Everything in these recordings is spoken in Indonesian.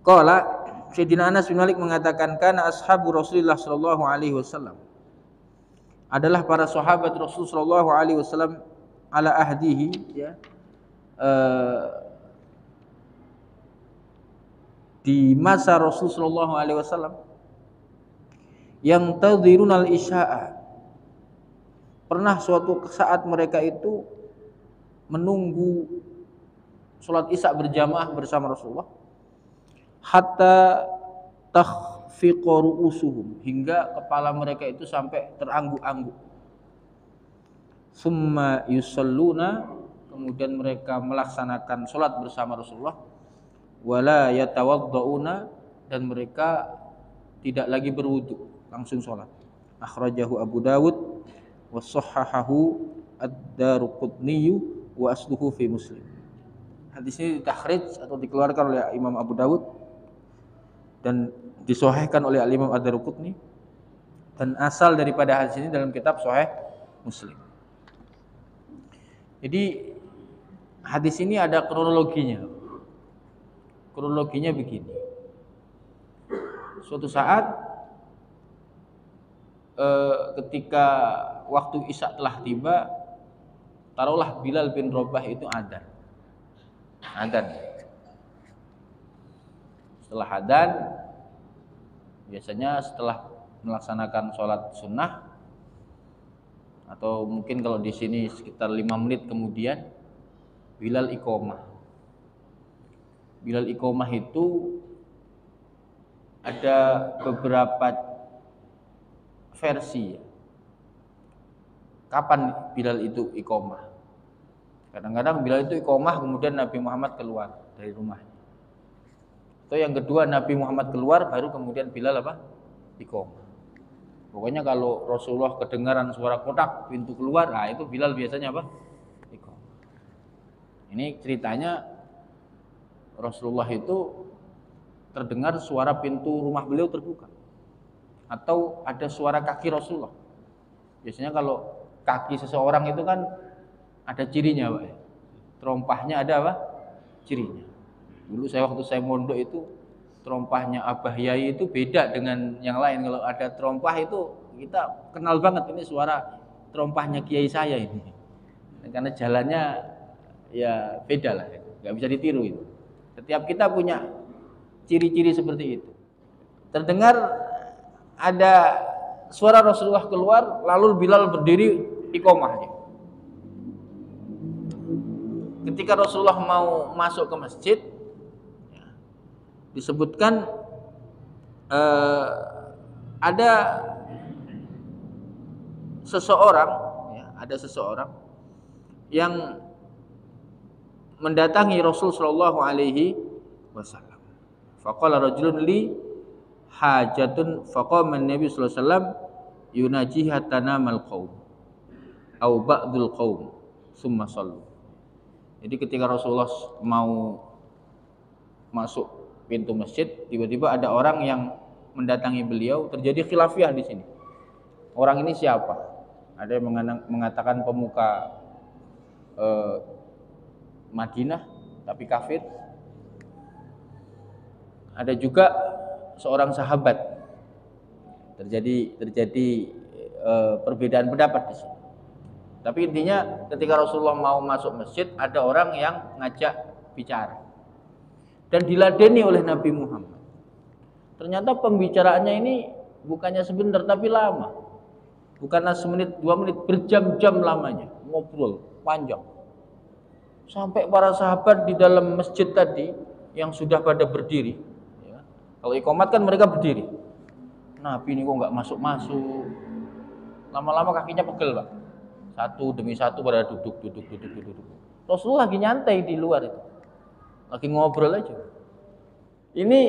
Qala Sayyidina Anas bin Malik mengatakan kana ashabu Rasulullah sallallahu alaihi wasallam, adalah para sahabat Rasul sallallahu alaihi wasallam ala ahdihi, ya, di masa Rasul sallallahu alaihi wasallam, yang tadhirunal isya'a, pernah suatu saat mereka itu menunggu sholat isya berjamaah bersama Rasulullah, hatta takhfiqa ru'usuhum, hingga kepala mereka itu sampai terangguk-angguk. Summa yusalluna, kemudian mereka melaksanakan sholat bersama Rasulullah, wala yatawaddauna, dan mereka tidak lagi berwudu, langsung sholat. Akhrajahu Abu Dawud wa sahhahahu ad-Daruqutni wa asluhu fi Muslim. Hadis ini ditakhrij atau dikeluarkan oleh Imam Abu Dawud dan disahihkan oleh Imam ad-Daruqutni, dan asal daripada hadis ini dalam kitab Sahih Muslim. Jadi hadis ini ada kronologinya. Kronologinya begini. Suatu saat ketika waktu Isya telah tiba, taruhlah Bilal bin Rabah itu adzan. Setelah adzan, biasanya setelah melaksanakan sholat sunnah, atau mungkin kalau di sini sekitar 5 menit kemudian, Bilal iqomah. Bilal iqomah itu ada beberapa versi. Kapan Bilal itu iqomah? Kadang-kadang Bilal itu iqomah kemudian Nabi Muhammad keluar dari rumahnya. Atau yang kedua, Nabi Muhammad keluar baru kemudian Bilal iqomah. Pokoknya kalau Rasulullah kedengaran suara kotak pintu keluar, nah itu Bilal biasanya iqomah. Ini ceritanya Rasulullah itu terdengar suara pintu rumah beliau terbuka, atau ada suara kaki Rasulullah. Biasanya kalau kaki seseorang itu kan ada cirinya, Pak. Terompahnya ada cirinya. Dulu waktu saya mondok itu, terompahnya Abah Yai itu beda dengan yang lain. Kalau ada terompah itu kita kenal banget, ini suara terompahnya Kiai saya ini. Karena jalannya ya beda lah, nggak bisa ditiru itu. Setiap kita punya ciri-ciri seperti itu. Terdengar ada suara Rasulullah keluar, lalu Bilal berdiri iqomahnya. Ketika Rasulullah mau masuk ke masjid, disebutkan ada seseorang yang mendatangi Rasul sallallahu alaihi wasallam. Faqala rajulun li hajatun, faqama an-nabi sallallahu alaihi wasallam yunaji hatta namal qaum au ba'dul qaum summa sallu. Jadi ketika Rasulullah mau masuk pintu masjid, tiba-tiba ada orang yang mendatangi beliau. Terjadi khilafiyah di sini. Orang ini siapa? Ada yang mengatakan pemuka Madinah tapi kafir. Ada juga seorang sahabat. Terjadi perbedaan pendapat di sini. Tapi intinya ketika Rasulullah mau masuk masjid, ada orang yang ngajak bicara dan diladeni oleh Nabi Muhammad. Ternyata pembicaraannya ini bukannya sebentar tapi lama. Bukanlah semenit, 2 menit, berjam-jam lamanya, ngobrol panjang. Sampai para sahabat di dalam masjid tadi yang sudah pada berdiri, ya. Kalau iqomat kan mereka berdiri. Nabi ini kok nggak masuk-masuk. Lama-lama kakinya pegel, Pak. Satu demi satu pada duduk. Rasulullah lagi nyantai di luar itu, lagi ngobrol aja. Ini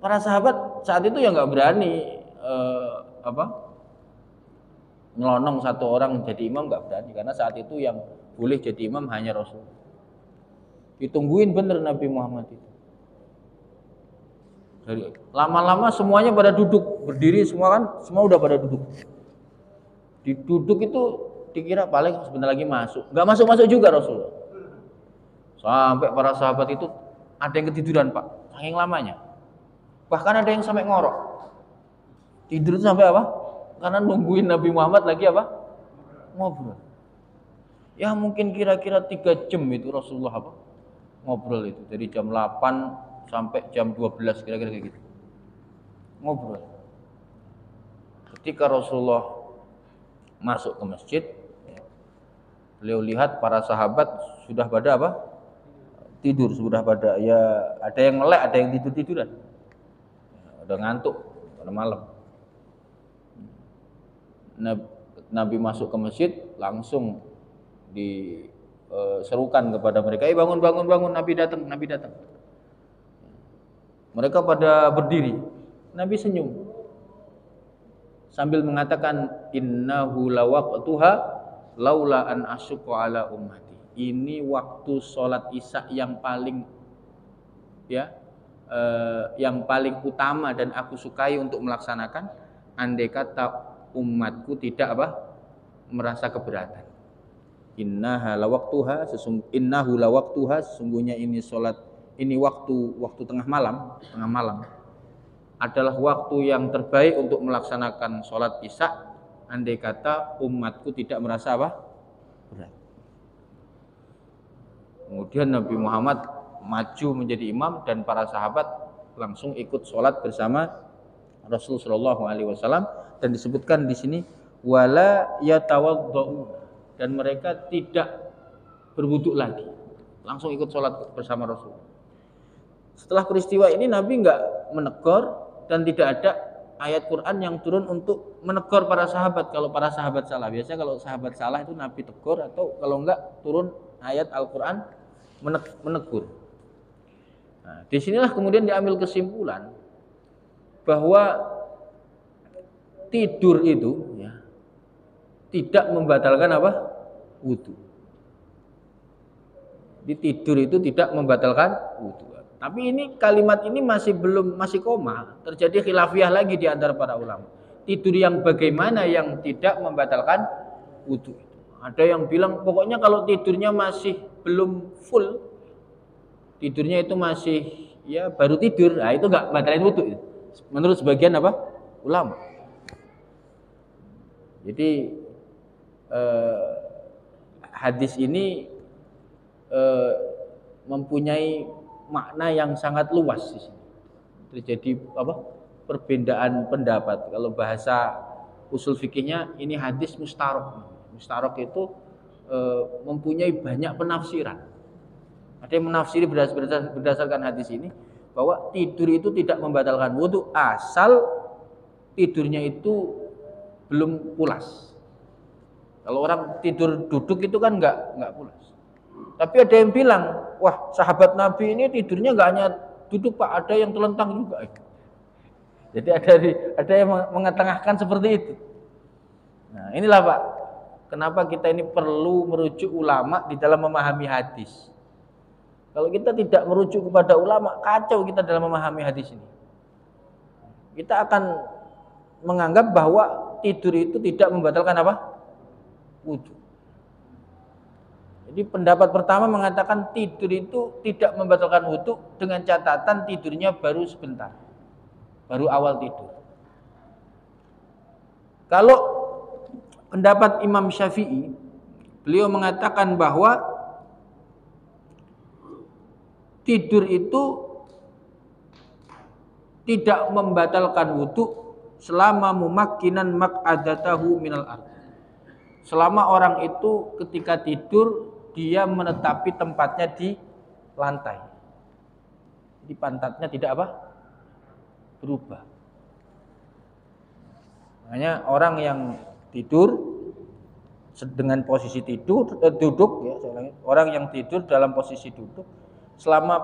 para sahabat saat itu ya nggak berani nyelonong satu orang jadi imam, nggak berani, karena saat itu yang boleh jadi imam hanya Rasul. Ditungguin bener Nabi Muhammad itu. Dari lama-lama semuanya pada duduk, berdiri semua kan, semua udah pada duduk. Diduduk itu dikira paling sebentar lagi masuk, nggak masuk juga Rasulullah. Sampai para sahabat itu ada yang ketiduran, Pak, saking lamanya. Bahkan ada yang sampai ngorok. Tidur itu sampai apa? Karena nungguin Nabi Muhammad lagi apa? Ngobrol. Ya mungkin kira-kira 3 jam itu Rasulullah apa? Ngobrol itu. Dari jam 8 sampai jam 12 kira-kira kayak gitu. Ngobrol. Ketika Rasulullah masuk ke masjid, beliau lihat para sahabat sudah pada apa? Tidur, sudah pada ya ada yang melek, ada yang tidur-tiduran. Udah ngantuk pada malam. Nabi masuk ke masjid langsung diserukan kepada mereka, bangun, bangun, bangun, Nabi datang, Nabi datang. Mereka pada berdiri. Nabi senyum sambil mengatakan, innahu lawaqtuha laula an asyqa ala ummati. Ini waktu sholat isya yang paling yang paling utama dan aku sukai untuk melaksanakan, andai kata umatku tidak apa? Merasa keberatan. Innahu lawaqtuha, sesungguhnya ini sholat, ini waktu tengah malam adalah waktu yang terbaik untuk melaksanakan sholat isya, andai kata umatku tidak merasa apa? Berat. Kemudian Nabi Muhammad maju menjadi imam dan para sahabat langsung ikut sholat bersama Rasulullah SAW, dan disebutkan di sini wala yatawaddau, dan mereka tidak berwudu lagi, langsung ikut sholat bersama Rasul. Setelah peristiwa ini Nabi enggak menegur dan tidak ada ayat Quran yang turun untuk menegur para sahabat kalau para sahabat salah. Biasanya kalau sahabat salah itu Nabi tegur, atau kalau enggak turun ayat Al-Quran menegur. Nah, disinilah kemudian diambil kesimpulan bahwa tidur itu ya, tidak membatalkan apa? Wudu. Di tidur itu tidak membatalkan wudu. Tapi ini kalimat ini masih koma, terjadi khilafiyah lagi di antara para ulama. Tidur yang bagaimana yang tidak membatalkan wudu? Ada yang bilang pokoknya kalau tidurnya masih belum full, tidurnya itu masih ya baru tidur, nah itu enggak batalin wudu. Menurut sebagian apa? Ulama. Jadi hadis ini mempunyai makna yang sangat luas di sini. Terjadi apa? Perbedaan pendapat. Kalau bahasa usul fikihnya ini hadis mustarok. Mustarok itu mempunyai banyak penafsiran. Ada yang menafsiri berdasarkan hadis ini bahwa tidur itu tidak membatalkan wudu asal tidurnya itu belum pulas. Kalau orang tidur duduk itu kan enggak pulas. Tapi ada yang bilang, wah sahabat Nabi ini tidurnya enggak hanya duduk Pak, ada yang telentang juga. Jadi ada yang mengetengahkan seperti itu. Nah inilah Pak, kenapa kita ini perlu merujuk ulama di dalam memahami hadis. Kalau kita tidak merujuk kepada ulama, kacau kita dalam memahami hadis ini. Kita akan menganggap bahwa tidur itu tidak membatalkan apa? Wudu. Jadi pendapat pertama mengatakan tidur itu tidak membatalkan wudu dengan catatan tidurnya baru sebentar, baru awal tidur. Kalau pendapat Imam Syafi'i, beliau mengatakan bahwa tidur itu tidak membatalkan wudu selama mumakkinan maq'adatahu minal ardh. Selama orang itu ketika tidur dia menetapi tempatnya di lantai. Jadi pantatnya tidak apa? Berubah. Makanya orang yang tidur dengan posisi duduk ya, orang yang tidur dalam posisi duduk selama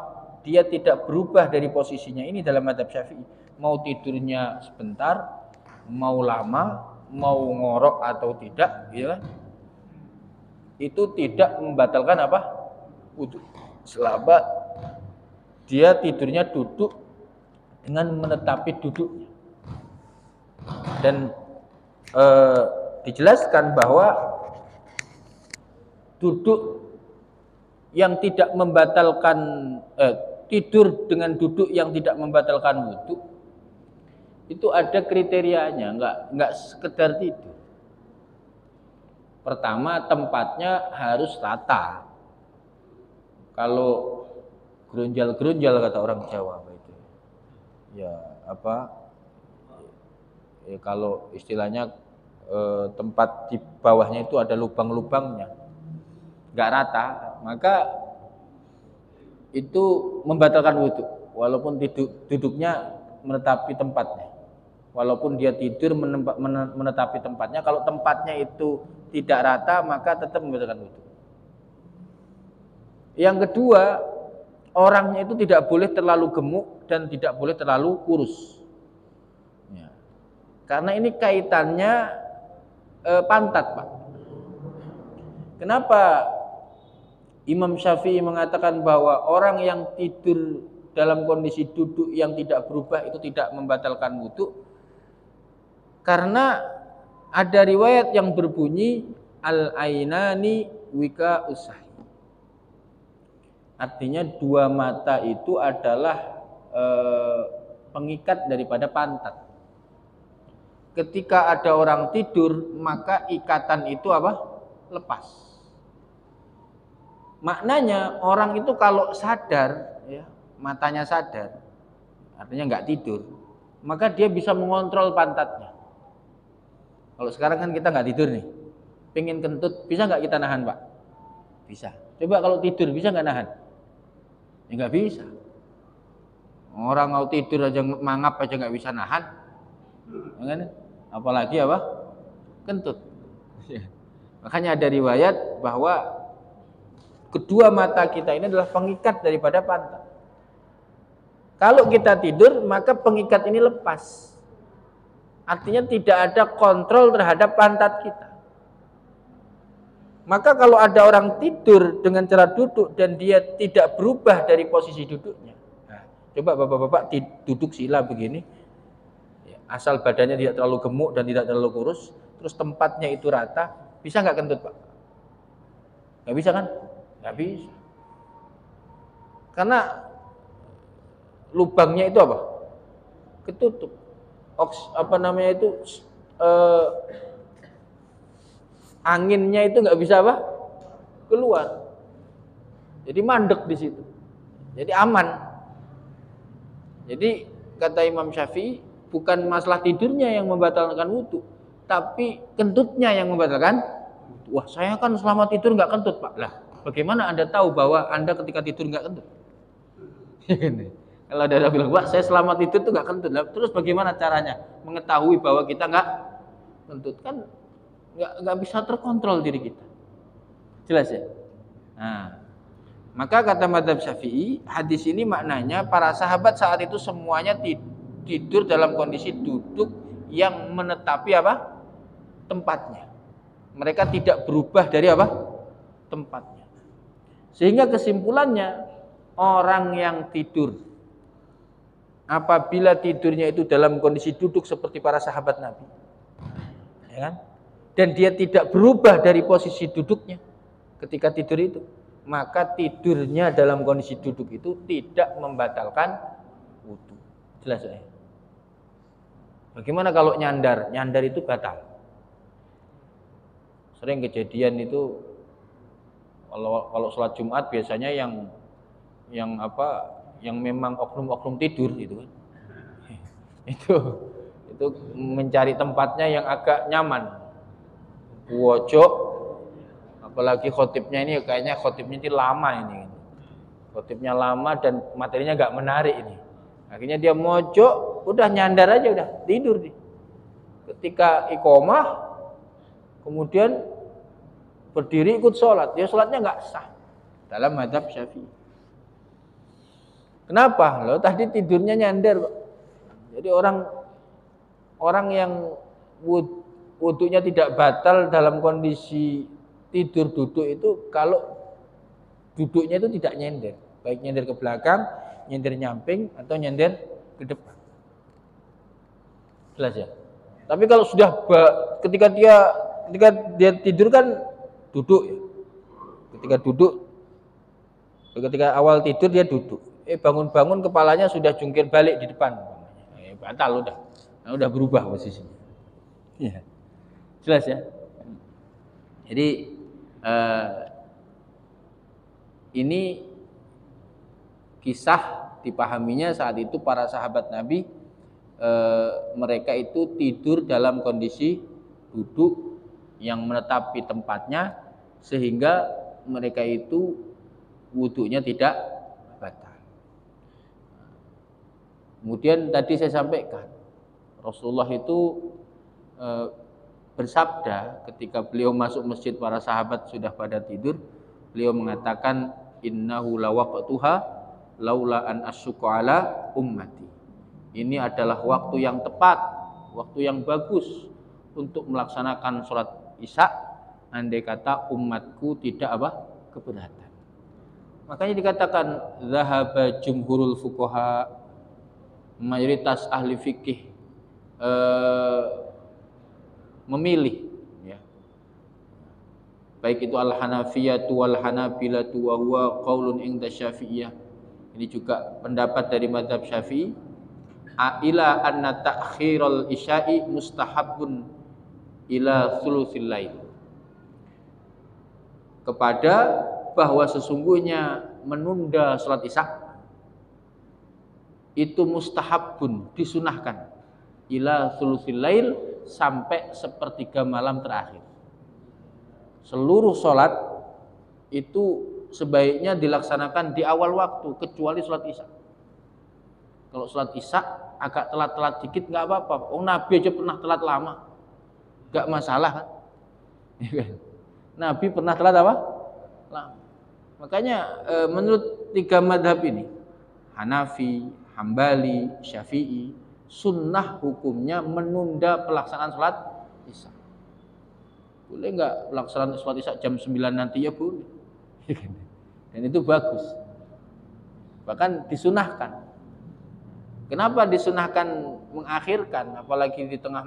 dia tidak berubah dari posisinya ini dalam mazhab Syafi'i, mau tidurnya sebentar, mau lama, mau ngorok atau tidak, ya, itu tidak membatalkan apa? Wudu. Selama dia tidurnya duduk dengan menetapi duduknya. Dan dijelaskan bahwa duduk yang tidak membatalkan tidur dengan duduk yang tidak membatalkan wudu itu ada kriterianya, enggak sekedar tidur. Pertama, tempatnya harus rata. Kalau gerunjal-gerunjal kata orang Jawa itu. Ya, ya kalau istilahnya tempat di bawahnya itu ada lubang-lubangnya. Enggak rata, maka itu membatalkan wudu walaupun duduknya menetapi tempatnya. Walaupun dia tidur menetapi tempatnya, kalau tempatnya itu tidak rata maka tetap membatalkan wudu. Yang kedua, orangnya itu tidak boleh terlalu gemuk dan tidak boleh terlalu kurus. Ya. Karena ini kaitannya pantat, Pak. Kenapa Imam Syafi'i mengatakan bahwa orang yang tidur dalam kondisi duduk yang tidak berubah itu tidak membatalkan wudu? Karena ada riwayat yang berbunyi al-ainani wika usai. Artinya dua mata itu adalah pengikat daripada pantat. Ketika ada orang tidur, maka ikatan itu lepas. Maknanya orang itu kalau sadar, ya, matanya sadar, artinya nggak tidur, maka dia bisa mengontrol pantatnya. Kalau sekarang kan kita nggak tidur nih, pengen kentut, bisa nggak kita nahan, Pak? Bisa. Coba kalau tidur bisa nggak nahan? Ya nggak bisa. Orang mau tidur aja mangap aja nggak bisa nahan, kan? Apalagi kentut. Makanya ada riwayat bahwa kedua mata kita ini adalah pengikat daripada pantat. Kalau kita tidur, maka pengikat ini lepas. Artinya tidak ada kontrol terhadap pantat kita. Maka kalau ada orang tidur dengan cara duduk dan dia tidak berubah dari posisi duduknya. Nah, coba bapak-bapak duduk sila begini, asal badannya tidak terlalu gemuk dan tidak terlalu kurus, terus tempatnya itu rata, bisa nggak kentut, Pak? Nggak bisa kan? Nggak bisa. Karena lubangnya itu ketutup. Anginnya itu nggak bisa keluar. Jadi mandek di situ. Jadi aman. Jadi kata Imam Syafi'i, bukan masalah tidurnya yang membatalkan wudu, tapi kentutnya yang membatalkan. Wah, saya kan selama tidur nggak kentut, Pak. Lah, bagaimana Anda tahu bahwa Anda ketika tidur nggak kentut? Kalau ada orang bilang, wah saya selama tidur tuh nggak kentut, terus bagaimana caranya mengetahui bahwa kita nggak kentut? Kan nggak bisa terkontrol diri kita. Jelas ya? Nah, maka kata mazhab Syafi'i, hadis ini maknanya para sahabat saat itu semuanya tidur dalam kondisi duduk yang menetapi tempatnya. Mereka tidak berubah dari tempatnya. Sehingga kesimpulannya, orang yang tidur apabila tidurnya itu dalam kondisi duduk seperti para sahabat Nabi, ya kan? Dan dia tidak berubah dari posisi duduknya ketika tidur itu, maka tidurnya dalam kondisi duduk itu tidak membatalkan wudu. Jelas ya? Bagaimana kalau nyandar? Nyandar itu batal. Sering kejadian itu kalau sholat Jumat biasanya yang memang oknum-oknum tidur gitu kan. Itu mencari tempatnya yang agak nyaman. Wojok, apalagi khotibnya ini kayaknya khotibnya ini lama ini. Khotibnya lama dan materinya enggak menarik ini. Akhirnya dia mojok, udah nyandar aja udah tidur nih. Ketika iqomah kemudian berdiri ikut sholat, dia sholatnya enggak sah dalam mazhab Syafi'i. Kenapa? Loh tadi tidurnya nyandar, Pak. Jadi orang yang wudunya tidak batal dalam kondisi tidur duduk itu kalau duduknya itu tidak nyender, baik nyender ke belakang, nyender nyamping atau nyender ke depan. Jelas ya? Tapi kalau sudah ketika dia tidur kan duduk ya. Ketika awal tidur dia duduk. bangun-bangun kepalanya sudah jungkir balik di depan. Batal udah berubah posisinya. Ya. Jelas ya. Jadi ini kisah dipahaminya saat itu para sahabat Nabi mereka itu tidur dalam kondisi duduk yang menetapi tempatnya sehingga mereka itu wudunya tidak batal. Kemudian tadi saya sampaikan Rasulullah itu bersabda ketika beliau masuk masjid para sahabat sudah pada tidur, beliau mengatakan innahu lawaqtuha laula an asyqa ala ummati. Ini adalah waktu yang tepat, waktu yang bagus untuk melaksanakan sholat isya andai kata umatku tidak keberatan. Makanya dikatakan zahaba jumhurul fuqaha, mayoritas ahli fikih memilih ya. Baik itu al-Hanafiyatu wal Hanabilatu wa huwa qaulun inda Syafi'iyah. Ini juga pendapat dari mazhab Syafi'i ila anna ta'khiral isya'i mustahabun ila thulutsil lail. Kepada bahwa sesungguhnya menunda salat isya itu mustahabun, disunahkan ila thulutsil lail, sampai sepertiga malam terakhir. Seluruh salat itu sebaiknya dilaksanakan di awal waktu kecuali salat isya. Kalau salat isya agak telat-telat dikit nggak apa-apa. Nabi aja pernah telat lama, nggak masalah kan? Nabi pernah telat apa? Lama. Makanya menurut tiga madhab ini, Hanafi, Hambali, Syafi'i, sunnah hukumnya menunda pelaksanaan salat isya. Boleh nggak pelaksanaan salat isya jam 9 nanti? Ya boleh. Dan itu bagus. Bahkan disunahkan. Kenapa disunahkan mengakhirkan, apalagi di tengah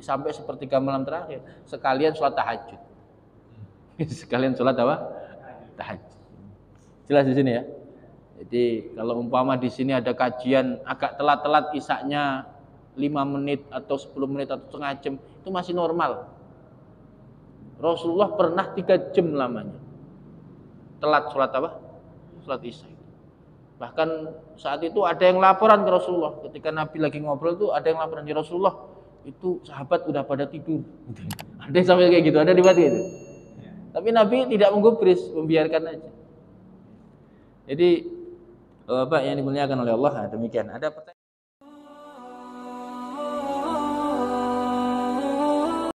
sampai sepertiga malam terakhir? Sekalian sholat tahajud. Sekalian sholat apa? Tahajud. Jelas di sini ya. Jadi kalau umpama di sini ada kajian agak telat-telat isaknya 5 menit atau 10 menit atau setengah jam, itu masih normal. Rasulullah pernah 3 jam lamanya telat sholat apa? Sholat isya. Bahkan saat itu ada yang laporan ke Rasulullah, ketika Nabi lagi ngobrol tuh ada yang laporan, ya Rasulullah itu sahabat udah pada tidur. Ada yang sampai kayak gitu, ada di itu. Tapi Nabi tidak menggubris, membiarkan aja. Jadi Bapak yang dimuliakan oleh Allah, demikian. Ada pertanyaan?